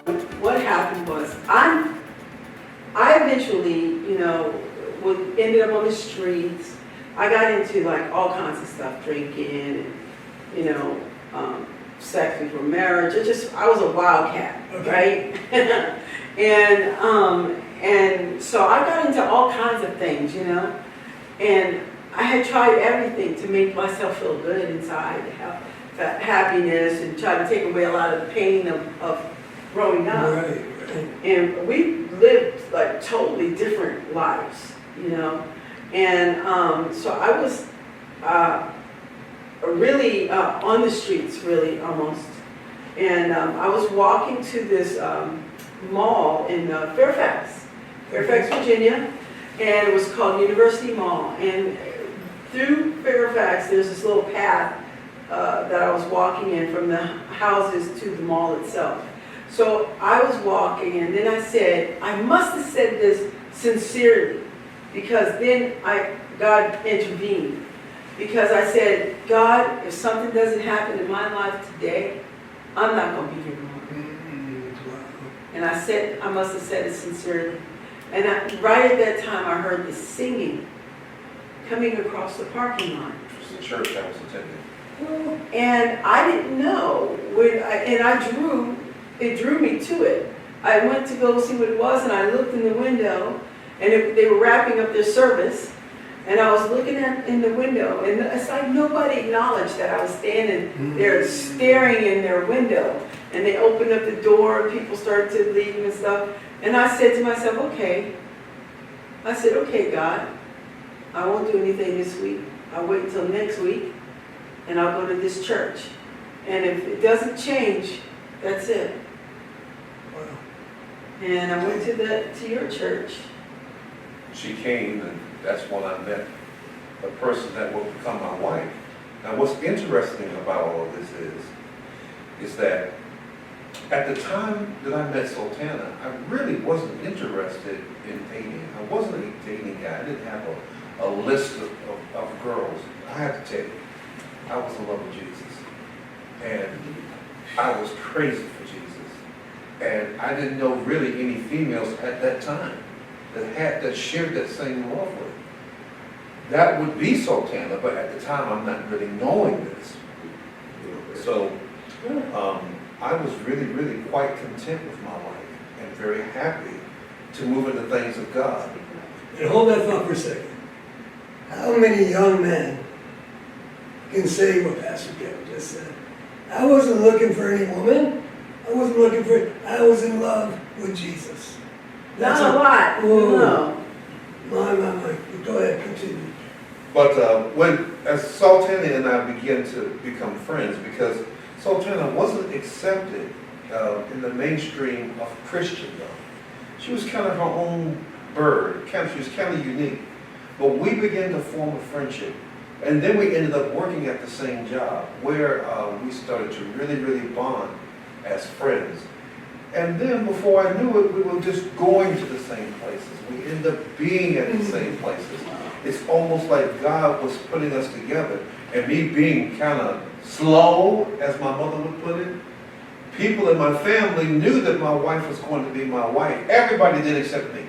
What happened was I eventually, ended up on the streets. I got into like all kinds of stuff, drinking and, sex before marriage. I was a wildcat, right? And so I got into all kinds of things, and I had tried everything to make myself feel good inside, to have that happiness and try to take away a lot of the pain of growing up. Right. And we lived like totally different lives, And so I was really on the streets, really almost. And I was walking to this mall in Fairfax, Virginia, and it was called University Mall. And through Fairfax, there's this little path that I was walking in from the houses to the mall itself. So I was walking, and then I said, I must have said this sincerely, because then God intervened. Because I said, God, if something doesn't happen in my life today, I'm not going to be here tomorrow. And I said, I must have said it sincerely. And right at that time, I heard this singing coming across the parking lot. It was the church I was attending. And I didn't know, it drew me to it. I went to go see what it was, and I looked in the window, and they were wrapping up their service, and I was looking in the window, and it's like nobody acknowledged that I was standing there staring in their window. And they opened up the door, and people started to leave and stuff. And I said to myself, okay. I said, okay, God, I won't do anything this week. I'll wait until next week, and I'll go to this church. And if it doesn't change, that's it. Wow. And I went to your church. She came, and that's when I met the person that will become my wife. Now, what's interesting about all of this is that at the time that I met Sultana, I really wasn't interested in dating. I wasn't a dating guy. I didn't have a list of girls. I have to tell you, I was in love with Jesus. And I was crazy for Jesus. And I didn't know really any females at that time that shared that same love with. That would be Sultana, but at the time I'm not really knowing this. So I was really, really quite content with my life and very happy to move into things of God. And hold that thought for a second. How many young men can say what Pastor Kevin just said? I wasn't looking for any woman. I was in love with Jesus. Not a lot, no. My. Go ahead, continue. But as Sultana and I began to become friends, because Sultana wasn't accepted in the mainstream of Christendom. She was kind of her own bird. She was kind of unique. But we began to form a friendship. And then we ended up working at the same job, where we started to really, really bond as friends. And then before I knew it, we were just going to the same places. We ended up being at the same places. It's almost like God was putting us together. And me being kind of slow, as my mother would put it, people in my family knew that my wife was going to be my wife. Everybody did except me.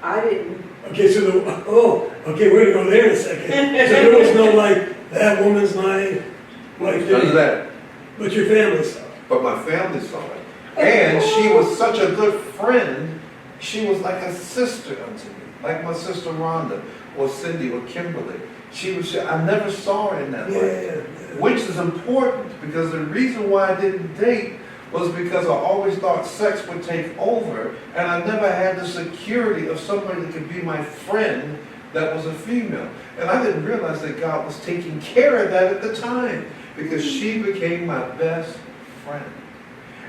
I didn't. Okay, so we're gonna go there in a second. So there was no that woman's my wife. None of that. But your family saw it. But my family saw it. And she was such a good friend. She was like a sister unto me. Like my sister Rhonda or Cindy or Kimberly. I never saw her in that way. Yeah. Which is important, because the reason why I didn't date was because I always thought sex would take over, and I never had the security of somebody that could be my friend that was a female. And I didn't realize that God was taking care of that at the time, because she became my best friend.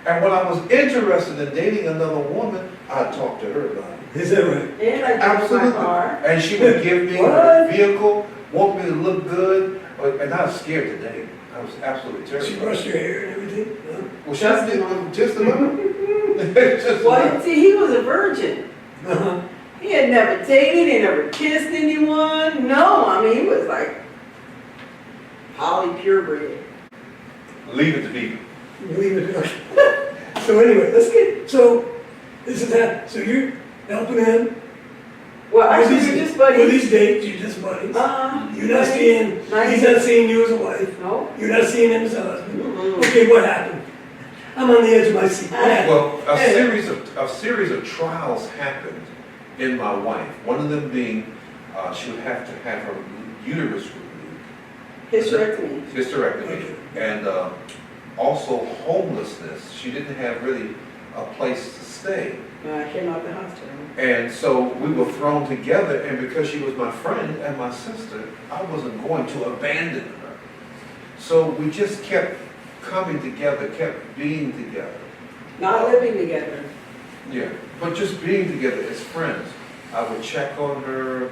And when I was interested in dating another woman, I'd talk to her about it. Is that right? Yeah, Absolutely. And she would give me a vehicle, want me to look good, and I was scared to date. I was absolutely terrified. She brushed your hair and everything? No? Well, just a little. Just a little. Well, see, he was a virgin. Uh-huh. He had never dated, he never kissed anyone. No, I mean, he was like poly purebred. Leave it to people. Leave it. So anyway, this is that, so you're helping him. Well, actually, With we're these- just buddies. With these dates, you're just buddies. You're not seeing, he's not seeing you as a wife. No. You're not seeing him as a husband. Mm-mm. Okay, what happened? I'm on the edge of my seat. What happened? Well, a series of trials happened in my wife. One of them being, she would have to have her uterus removed. Hysterectomy. And also homelessness. She didn't have really a place to stay. I came out the hospital. And so we were thrown together, and because she was my friend and my sister, I wasn't going to abandon her. So we just kept coming together, kept being together. Not living together. Yeah, but just being together as friends. I would check on her,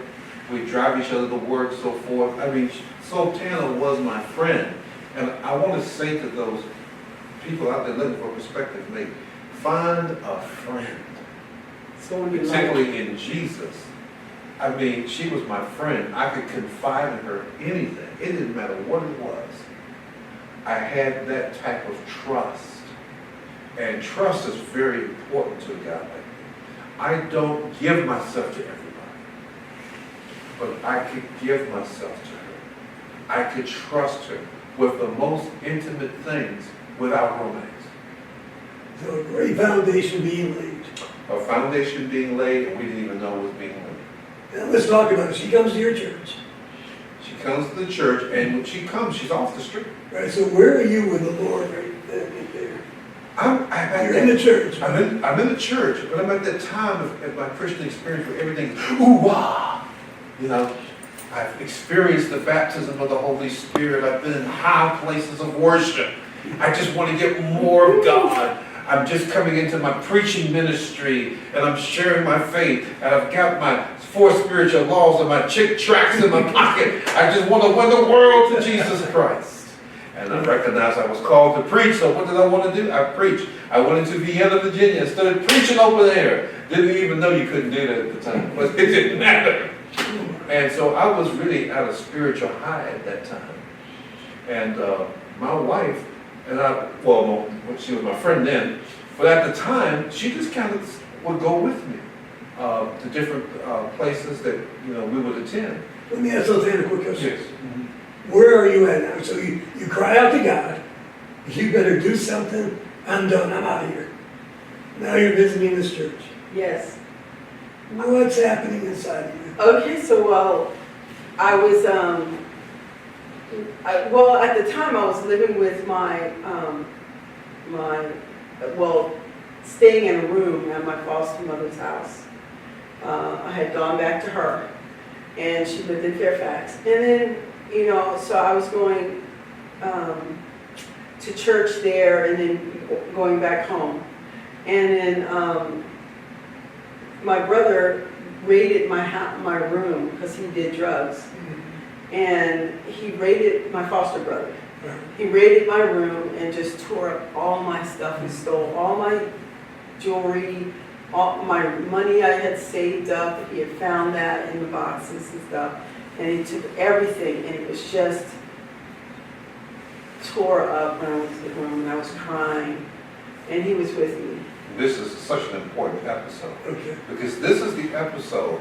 we'd drive each other to work, so forth. I mean, Sultana was my friend. And I want to say to those people out there looking for perspective, mate, find a friend. Someone you love. Particularly in Jesus. I mean, she was my friend. I could confide in her anything. It didn't matter what it was. I had that type of trust. And trust is very important to a guy like me. I don't give myself to everybody. But I could give myself to her. I could trust her with the most intimate things without romance. So a great foundation being laid. A foundation being laid, and we didn't even know it was being laid. Now let's talk about it. She comes to your church. She comes to the church, and when she comes, she's off the street. Right, so where are you with the Lord right there? You're in the church. I'm in the church, but I'm at that time of my Christian experience where everything's ooh-wah. You know, I've experienced the baptism of the Holy Spirit. I've been in high places of worship. I just want to get more of God. I'm just coming into my preaching ministry, and I'm sharing my faith, and I've got my 4 spiritual laws and my chick tracts in my pocket. I just want to win the world to Jesus Christ. And I recognized I was called to preach, so what did I want to do? I preached. I went into Vienna, Virginia, and started preaching over there. Didn't even know you couldn't do that at the time, but it didn't matter. And so I was really at a spiritual high at that time. And my wife, and she was my friend then, but at the time, she just kind of would go with me to different places that, we would attend. Let me ask Sultana a quick question. Yes. Where are you at now? So you cry out to God, you better do something, I'm done, I'm out of here. Now you're visiting this church. Yes. What's happening inside of you? Okay, so I was, at the time I was living with staying in a room at my foster mother's house. I had gone back to her, and she lived in Fairfax. And then, so I was going to church there and then going back home. And then my brother raided my room because he did drugs. And he raided my foster brother. He raided my room and just tore up all my stuff. He stole all my jewelry, all my money I had saved up. He had found that in the boxes and stuff. And he took everything, and it was just tore up when I went to the room, and I was crying. And he was with me. This is such an important episode. Okay. Because this is the episode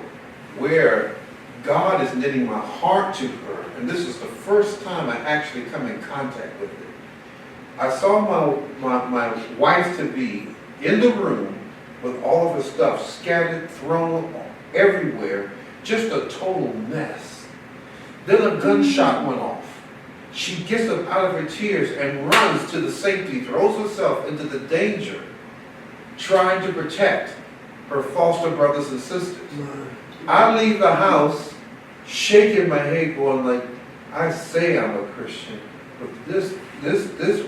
where God is knitting my heart to her, and this is the first time I actually come in contact with it. I saw my wife-to-be in the room with all of her stuff scattered, thrown everywhere, just a total mess. Then a gunshot went off. She gets up out of her tears and runs to the safety, throws herself into the danger, trying to protect her foster brothers and sisters. I leave the house shaking my head going like, I say I'm a Christian, but this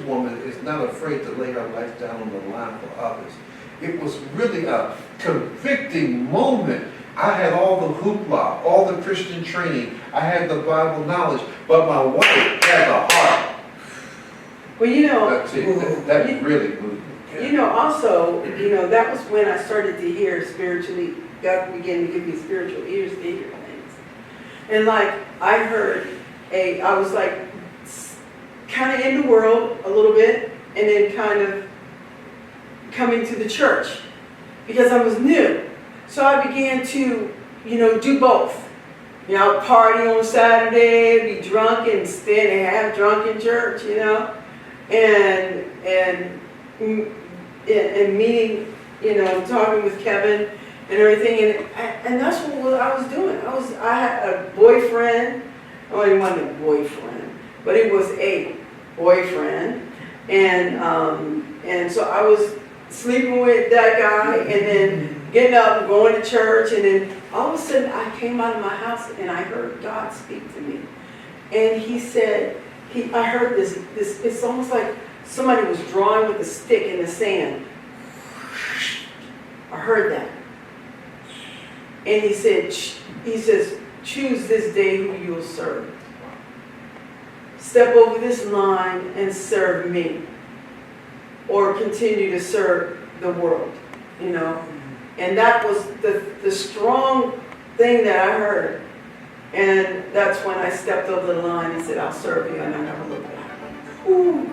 woman is not afraid to lay her life down on the line for others. It was really a convicting moment. I had all the hoopla, all the Christian training, I had the Bible knowledge, but my wife had the heart. Well, That really moved me. Also, that was when I started to hear spiritually, God began to give me spiritual ears to hear things. And like, I heard I was like, kind of in the world a little bit, and then kind of coming to the church because I was new. So I began to, do both. Party on Saturday, be drunk and stay and half drunk in church, and meeting, talking with Kevin and everything, and that's what I was doing. I had a boyfriend. Well, it wasn't a boyfriend, but it was a boyfriend, and so I was sleeping with that guy, and then getting up and going to church, and then all of a sudden I came out of my house and I heard God speak to me, and He said, I heard this. It's almost like somebody was drawing with a stick in the sand. I heard that. And He says, choose this day who you will serve. Step over this line and serve me. Or continue to serve the world, And that was the strong thing that I heard. And that's when I stepped over the line and said, I'll serve you, and I never looked back. Ooh.